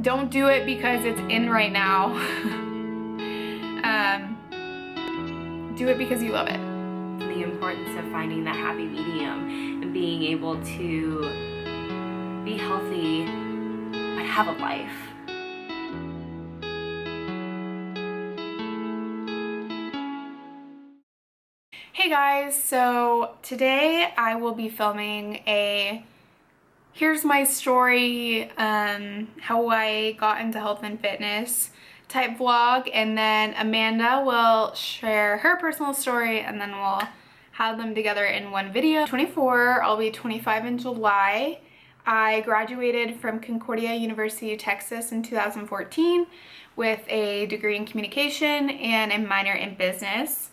Don't do it because it's in right now. Do it because you love it. The importance of finding that happy medium and being able to be healthy but have a life. Hey guys, so today I will be filming a here's my story, how I got into health and fitness type vlog, and then Amanda will share her personal story and then we'll have them together in one video. 24, I'll be 25 in July. I graduated from Concordia University, Texas in 2014 with a degree in communication and a minor in business.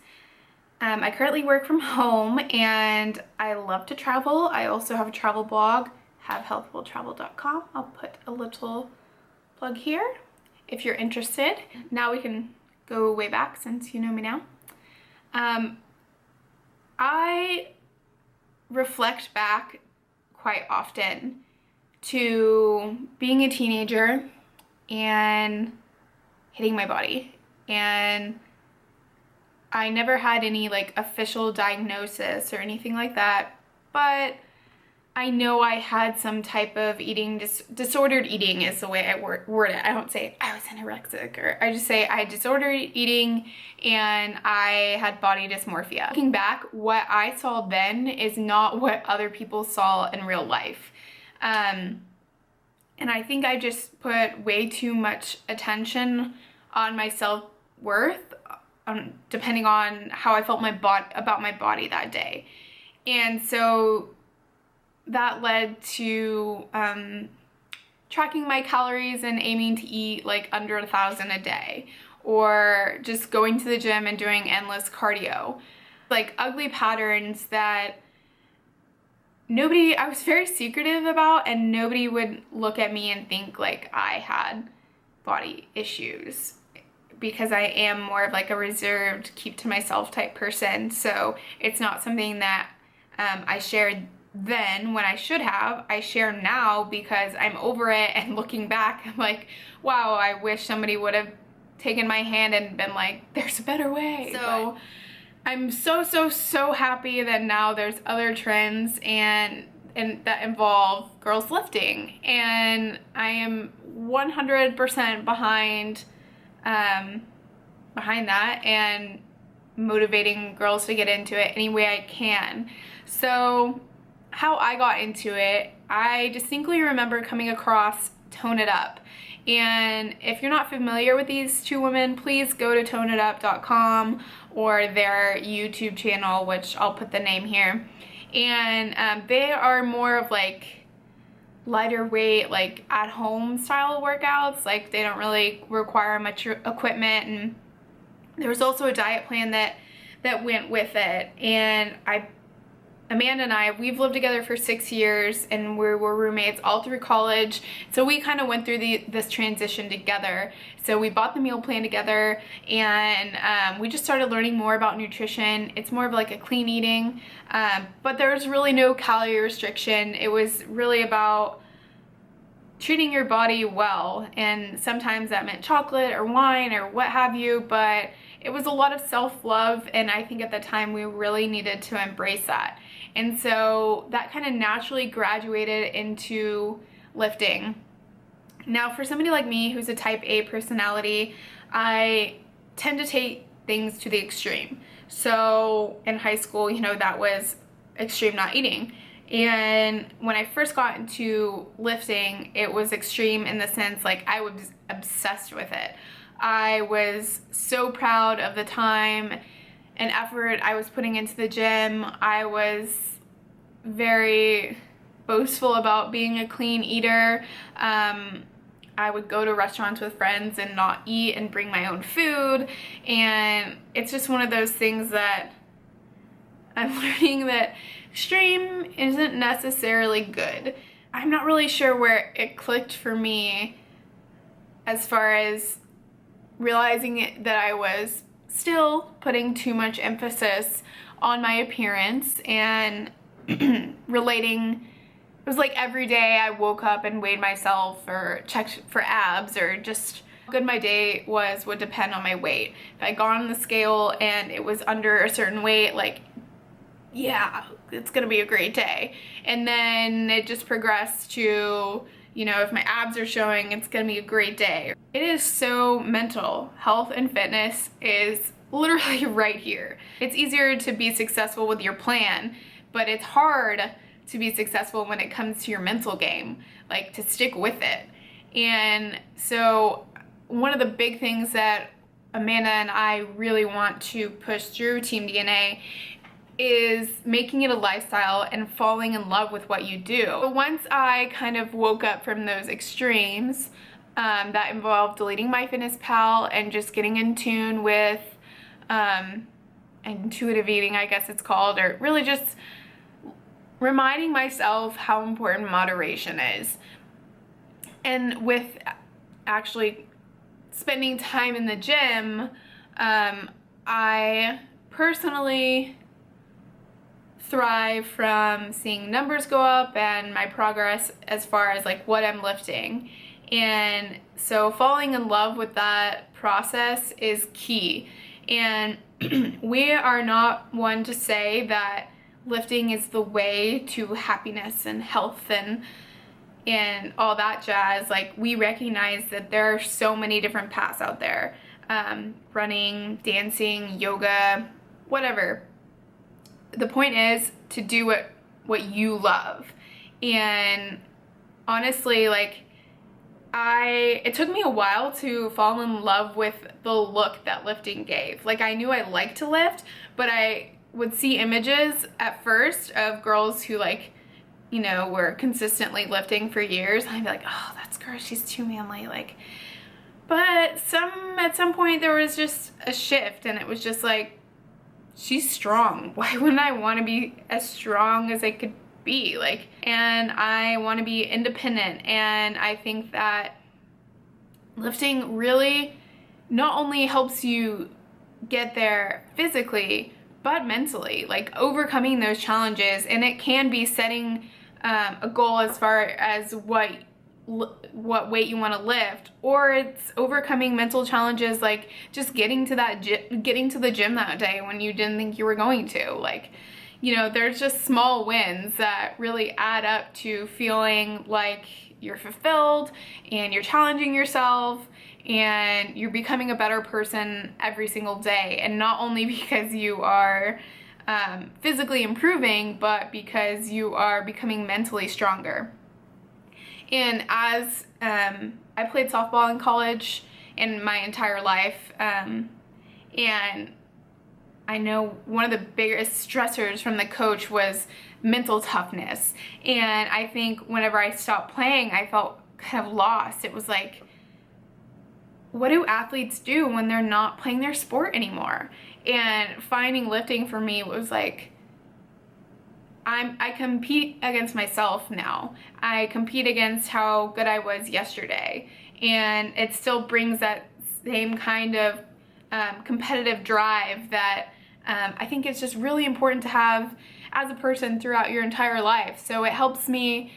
I currently work from home and I love to travel. I also have a travel blog, havehealthfultravel.com. I'll put a little plug here if you're interested. Now we can go way back since you know me now. I reflect back quite often to being a teenager and hitting my body, and I never had any like official diagnosis or anything like that, but I know I had some type of eating disordered eating is the way I word it. I don't say I was anorexic, or I just say I had disordered eating and I had body dysmorphia. Looking back, what I saw then is not what other people saw in real life. And I think I just put way too much attention on my self-worth, depending on how I felt about my body that day. And so that led to tracking my calories and aiming to eat like under 1,000 a day, or just going to the gym and doing endless cardio. Like ugly patterns that I was very secretive about, and nobody would look at me and think like I had body issues, because I am more of like a reserved, keep to myself type person. So it's not something that I shared then when I should have. I share now because I'm over it, and looking back I'm like, wow, I wish somebody would have taken my hand and been like, there's a better way. So I'm so happy that now there's other trends and that involve girls lifting, and I am 100% behind that and motivating girls to get into it any way I can. So how I got into it, I distinctly remember coming across Tone It Up. And if you're not familiar with these two women, please go to toneitup.com or their YouTube channel, which I'll put the name here. And they are more of like lighter weight, like at home style workouts. Like they don't really require much equipment, and there was also a diet plan that went with it. And Amanda and I, we've lived together for 6 years, and we were roommates all through college. So we kind of went through this transition together. So we bought the meal plan together, and we just started learning more about nutrition. It's more of like a clean eating, but there was really no calorie restriction. It was really about treating your body well, and sometimes that meant chocolate or wine or what have you, but it was a lot of self-love, and I think at the time we really needed to embrace that. And so that kind of naturally graduated into lifting. Now for somebody like me who's a type A personality, I tend to take things to the extreme. So in high school, you know, that was extreme not eating. And when I first got into lifting, it was extreme in the sense like I was obsessed with it. I was so proud of the time and effort I was putting into the gym. I was very boastful about being a clean eater. I would go to restaurants with friends and not eat and bring my own food. And it's just one of those things that I'm learning that extreme isn't necessarily good. I'm not really sure where it clicked for me as far as realizing that I was still putting too much emphasis on my appearance and relating it was like every day I woke up and weighed myself or checked for abs, or just how good my day was would depend on my weight. If I got on the scale and it was under a certain weight, like, yeah, it's gonna be a great day. And then it just progressed to, you know, if my abs are showing, it's gonna be a great day. It is so mental. Health and fitness is literally right here. It's easier to be successful with your plan, but it's hard to be successful when it comes to your mental game, like to stick with it. And so one of the big things that Amanda and I really want to push through Team DNA is making it a lifestyle and falling in love with what you do. But once I kind of woke up from those extremes, that involved deleting MyFitnessPal and just getting in tune with intuitive eating, I guess it's called, or really just reminding myself how important moderation is. And with actually spending time in the gym, I personally thrive from seeing numbers go up and my progress as far as like what I'm lifting. And so falling in love with that process is key. And we are not one to say that lifting is the way to happiness and health and all that jazz. Like, we recognize that there are so many different paths out there. Running, dancing, yoga, whatever. The point is to do what you love. And honestly, like, it took me a while to fall in love with the look that lifting gave. Like, I knew I liked to lift, but I would see images at first of girls who, like, you know, were consistently lifting for years, and I'd be like, oh, that's gross, she's too manly, like. But at some point there was just a shift, and it was just like, she's strong. Why wouldn't I want to be as strong as I could be? Like, and I want to be independent, and I think that lifting really not only helps you get there physically, but mentally, like overcoming those challenges. And it can be setting a goal as far as what weight you want to lift, or it's overcoming mental challenges like just getting to the gym that day when you didn't think you were going to. Like, you know, there's just small wins that really add up to feeling like you're fulfilled and you're challenging yourself and you're becoming a better person every single day. And not only because you are physically improving, but because you are becoming mentally stronger. And as I played softball in college in my entire life, and I know one of the biggest stressors from the coach was mental toughness. And I think whenever I stopped playing, I felt kind of lost. It was like, what do athletes do when they're not playing their sport anymore? And finding lifting for me was like, I compete against myself now. I compete against how good I was yesterday. And it still brings that same kind of competitive drive that I think it's just really important to have as a person throughout your entire life. So it helps me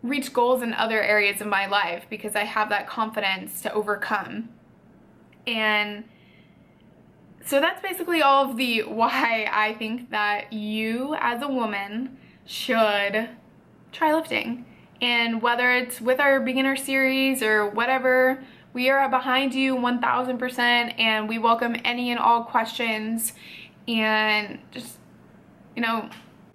reach goals in other areas of my life because I have that confidence to overcome. And so that's basically all of the why I think that you as a woman should try lifting. And whether it's with our beginner series or whatever, we are behind you 1000%, and we welcome any and all questions. And just, you know,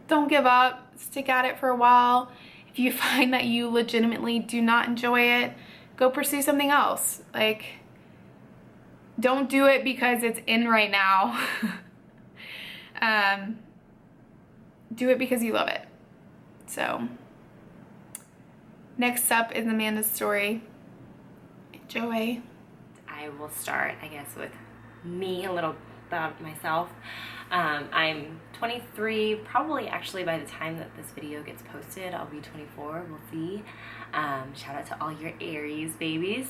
don't give up, stick at it for a while. If you find that you legitimately do not enjoy it, go pursue something else. Like, don't do it because it's in right now. Do it because you love it. So, next up is Amanda's story. Enjoy. I will start, I guess, with me, a little about myself. I'm 23, probably actually by the time that this video gets posted, I'll be 24, we'll see. Shout out to all your Aries babies.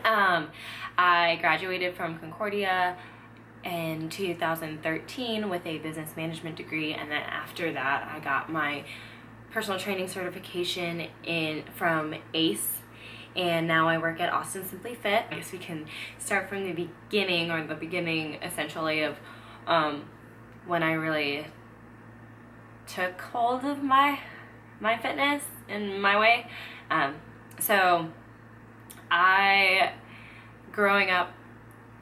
I graduated from Concordia in 2013 with a business management degree, and then after that I got my personal training certification from ACE, and now I work at Austin Simply Fit. I guess we can start from the beginning, or the beginning essentially of when I really took hold of my fitness in my way. So I, growing up,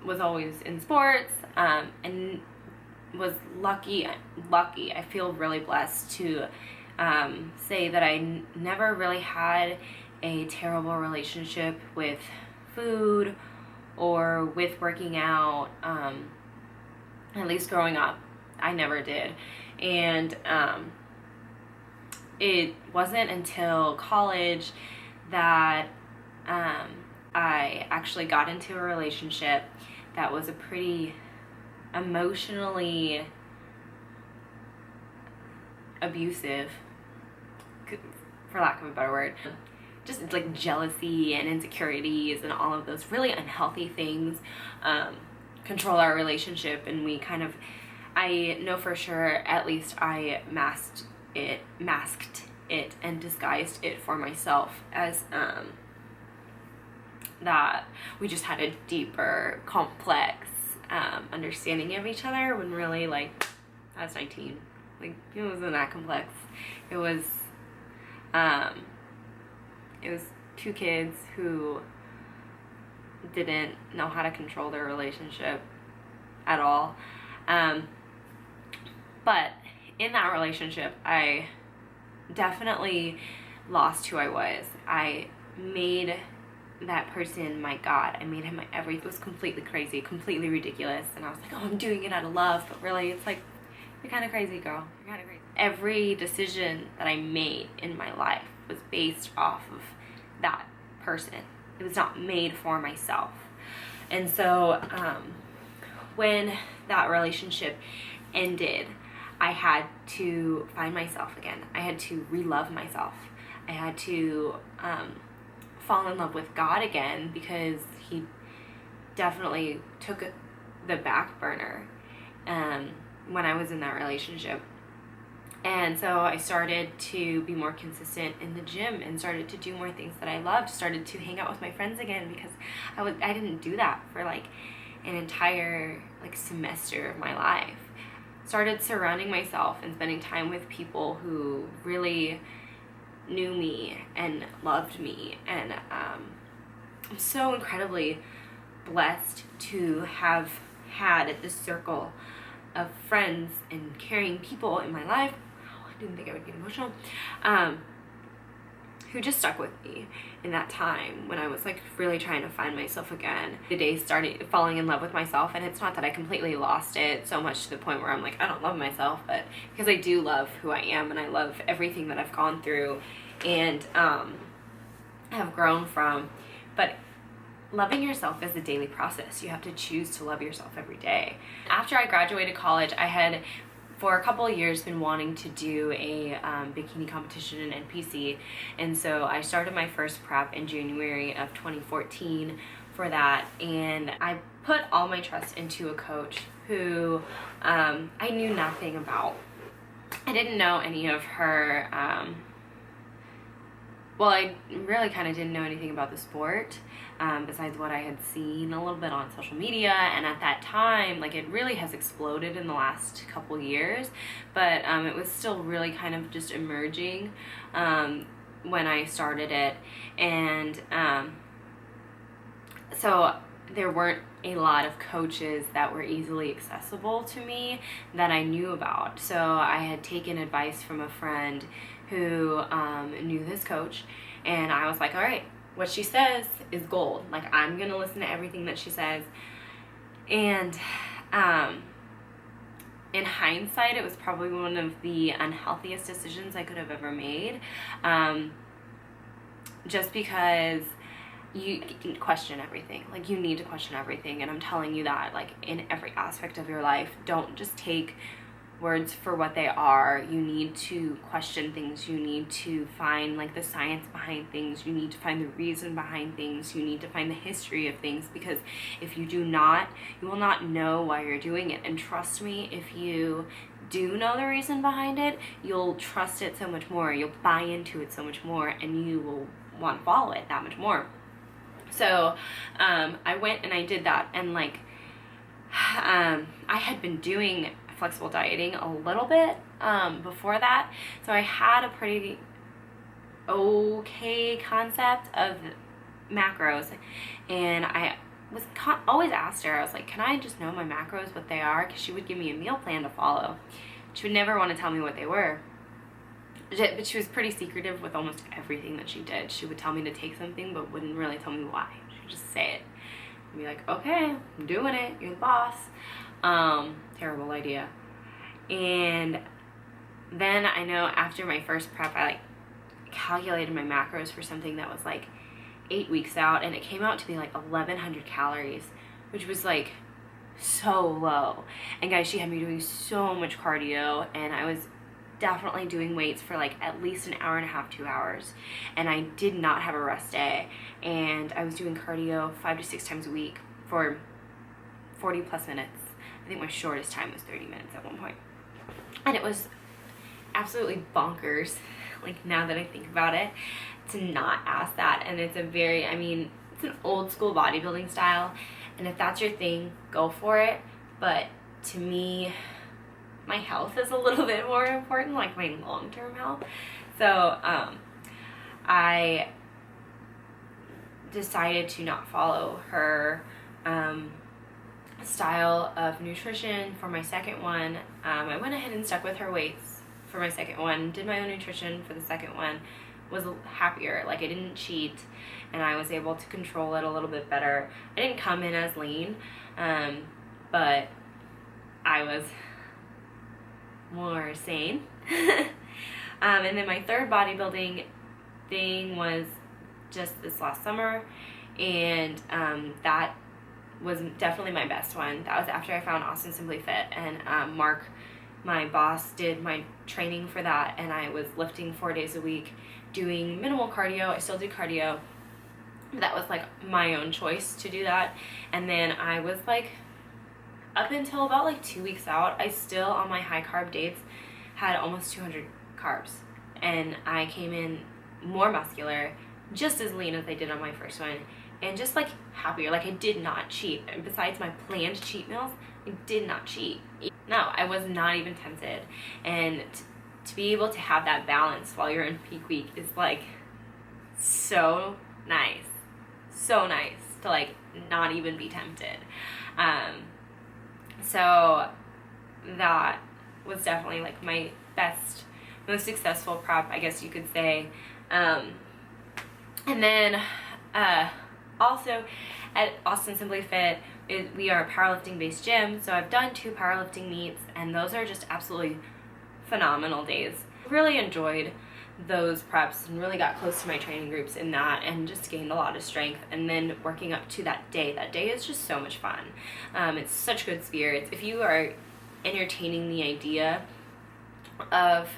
was always in sports, and was lucky. I feel really blessed to say that I never really had a terrible relationship with food or with working out. At least growing up, I never did. And it wasn't until college that I actually got into a relationship that was a pretty emotionally abusive, for lack of a better word, just like jealousy and insecurities and all of those really unhealthy things control our relationship. And we kind of, I know for sure, at least I masked it and disguised it for myself as that we just had a deeper, complex understanding of each other, when really, like, I was 19. Like, it wasn't that complex. It was two kids who didn't know how to control their relationship at all. But in that relationship, I definitely lost who I was. I made that person my God. I made him my everything. It was completely crazy, completely ridiculous. And I was like, oh, I'm doing it out of love. But really, it's like, you're kind of crazy, girl. You're kind of crazy. Every decision that I made in my life was based off of that person. It was not made for myself. And so when that relationship ended, I had to find myself again. I had to re-love myself. I had to fall in love with God again, because he definitely took the back burner when I was in that relationship. And so I started to be more consistent in the gym and started to do more things that I loved, started to hang out with my friends again, because I didn't do that for like an entire like semester of my life. Started surrounding myself and spending time with people who really knew me and loved me. And I'm so incredibly blessed to have had this circle of friends and caring people in my life. Oh, I didn't think I would get emotional. Who just stuck with me in that time when I was like really trying to find myself again. The day started falling in love with myself, and it's not that I completely lost it so much to the point where I'm like, I don't love myself, but because I do love who I am, and I love everything that I've gone through and have grown from. But loving yourself is a daily process. You have to choose to love yourself every day. After I graduated college, I had for a couple of years been wanting to do a bikini competition in NPC, and so I started my first prep in January of 2014 for that, and I put all my trust into a coach who I knew nothing about. I didn't know any of her well, I really kind of didn't know anything about the sport besides what I had seen a little bit on social media. And at that time, like, it really has exploded in the last couple years, but it was still really kind of just emerging when I started it. And so there weren't a lot of coaches that were easily accessible to me that I knew about. So I had taken advice from a friend who knew this coach, and I was like, all right, what she says is gold. Like, I'm gonna listen to everything that she says. And in hindsight, it was probably one of the unhealthiest decisions I could have ever made, just because you question everything. Like, you need to question everything, and I'm telling you that, like, in every aspect of your life. Don't just take words for what they are. You need to question things. You need to find like the science behind things. You need to find the reason behind things. You need to find the history of things, because if you do not, you will not know why you're doing it. And trust me, if you do know the reason behind it, you'll trust it so much more, you'll buy into it so much more, and you will want to follow it that much more. So I went and I did that, and like I had been doing flexible dieting a little bit before that, so I had a pretty okay concept of macros, and I was always asked her, I was like, can I just know my macros, what they are? Because she would give me a meal plan to follow. She would never want to tell me what they were, but she was pretty secretive with almost everything that she did. She would tell me to take something but wouldn't really tell me why. She would just say it and be like, okay, I'm doing it, you're the boss. Terrible idea. And then I know after my first prep, I like calculated my macros for something that was like 8 weeks out, and it came out to be like 1,100 calories, which was like so low. And guys, she had me doing so much cardio, and I was definitely doing weights for like at least an hour and a half, 2 hours, and I did not have a rest day, and I was doing cardio 5 to 6 times a week for 40 plus minutes. I think my shortest time was 30 minutes at one point, and it was absolutely bonkers, like now that I think about it, to not ask that. And it's a very, I mean, it's an old school bodybuilding style, and if that's your thing, go for it. But to me, my health is a little bit more important, like my long-term health. So I decided to not follow her style of nutrition for my second one. I went ahead and stuck with her weights for my second one, did my own nutrition for the second one, was happier. Like, I didn't cheat, and I was able to control it a little bit better. I didn't come in as lean, but I was more sane. And then my third bodybuilding thing was just this last summer, and that was definitely my best one. That was after I found Austin Simply Fit, and Mark, my boss, did my training for that, and I was lifting 4 days a week, doing minimal cardio. I still do cardio. That was like my own choice to do that. And then I was like, up until about like 2 weeks out, I still, on my high carb dates, had almost 200 carbs, and I came in more muscular, just as lean as I did on my first one, and just like happier. Like, I did not cheat. And besides my planned cheat meals, I did not cheat. No, I was not even tempted. And to be able to have that balance while you're in peak week is like so nice. So nice to like not even be tempted. So that was definitely like my best, most successful prep, I guess you could say. And then also at Austin Simply Fit, we are a powerlifting based gym, so I've done 2 powerlifting meets, and those are just absolutely phenomenal days. Really enjoyed those preps and really got close to my training groups in that, and just gained a lot of strength. And then working up to that day is just so much fun. It's such good spirits. If you are entertaining the idea of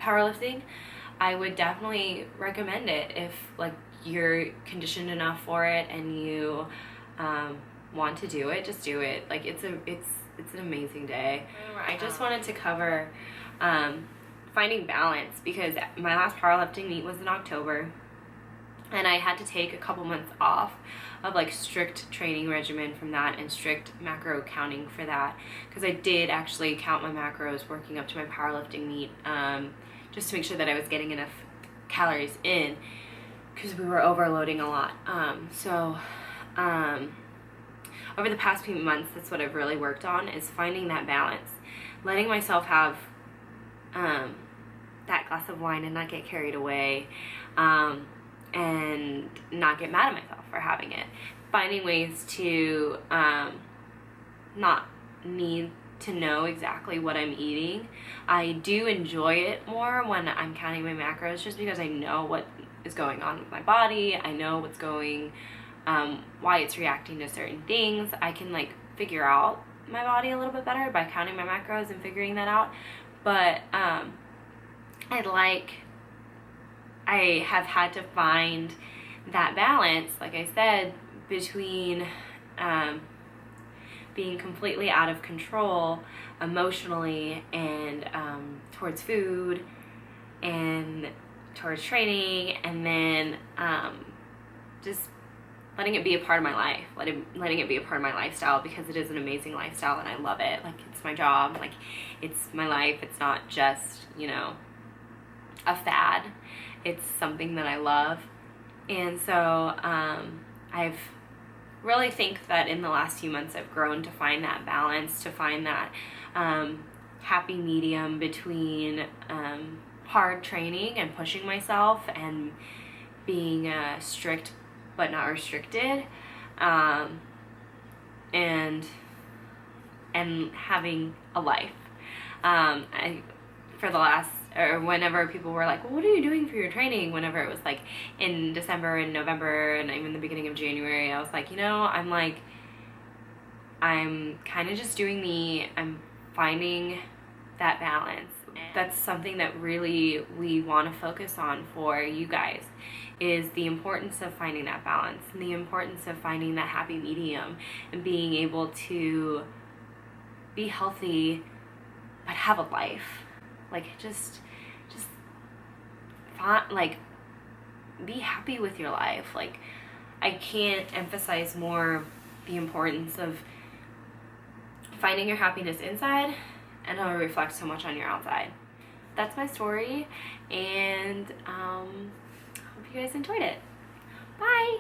powerlifting, I would definitely recommend it. If like you're conditioned enough for it and you want to do it, just do it. Like, it's an amazing day. I just wanted to cover finding balance, because my last powerlifting meet was in October, and I had to take a couple months off of like strict training regimen from that and strict macro counting for that, because I did actually count my macros working up to my powerlifting meet, just to make sure that I was getting enough calories in, because we were overloading a lot. Over the past few months, that's what I've really worked on, is finding that balance, letting myself have that glass of wine and not get carried away, and not get mad at myself for having it. Finding ways to not need to know exactly what I'm eating. I do enjoy it more when I'm counting my macros, just because I know what is going on with my body. I know what's going, why it's reacting to certain things. I can like figure out my body a little bit better by counting my macros and figuring that out. But I have had to find that balance, like I said, between being completely out of control emotionally and towards food and towards training, and then just letting it be a part of my life, letting it be a part of my lifestyle, because it is an amazing lifestyle and I love it. Like, it's my job, like, it's my life. It's not just, you know, a fad. It's something that I love. And so I've really think that in the last few months I've grown to find that balance, to find that happy medium between hard training and pushing myself and being strict but not restricted, and having a life. For the last, or whenever people were like, well, what are you doing for your training? Whenever it was like in December and November and even the beginning of January, I was like, you know, I'm kind of just doing me. I'm finding that balance. That's something that really we want to focus on for you guys, is the importance of finding that balance and the importance of finding that happy medium and being able to be healthy but have a life. Like, just like, be happy with your life. Like, I can't emphasize more the importance of finding your happiness inside, and it'll reflect so much on your outside. That's my story, and hope you guys enjoyed it. Bye!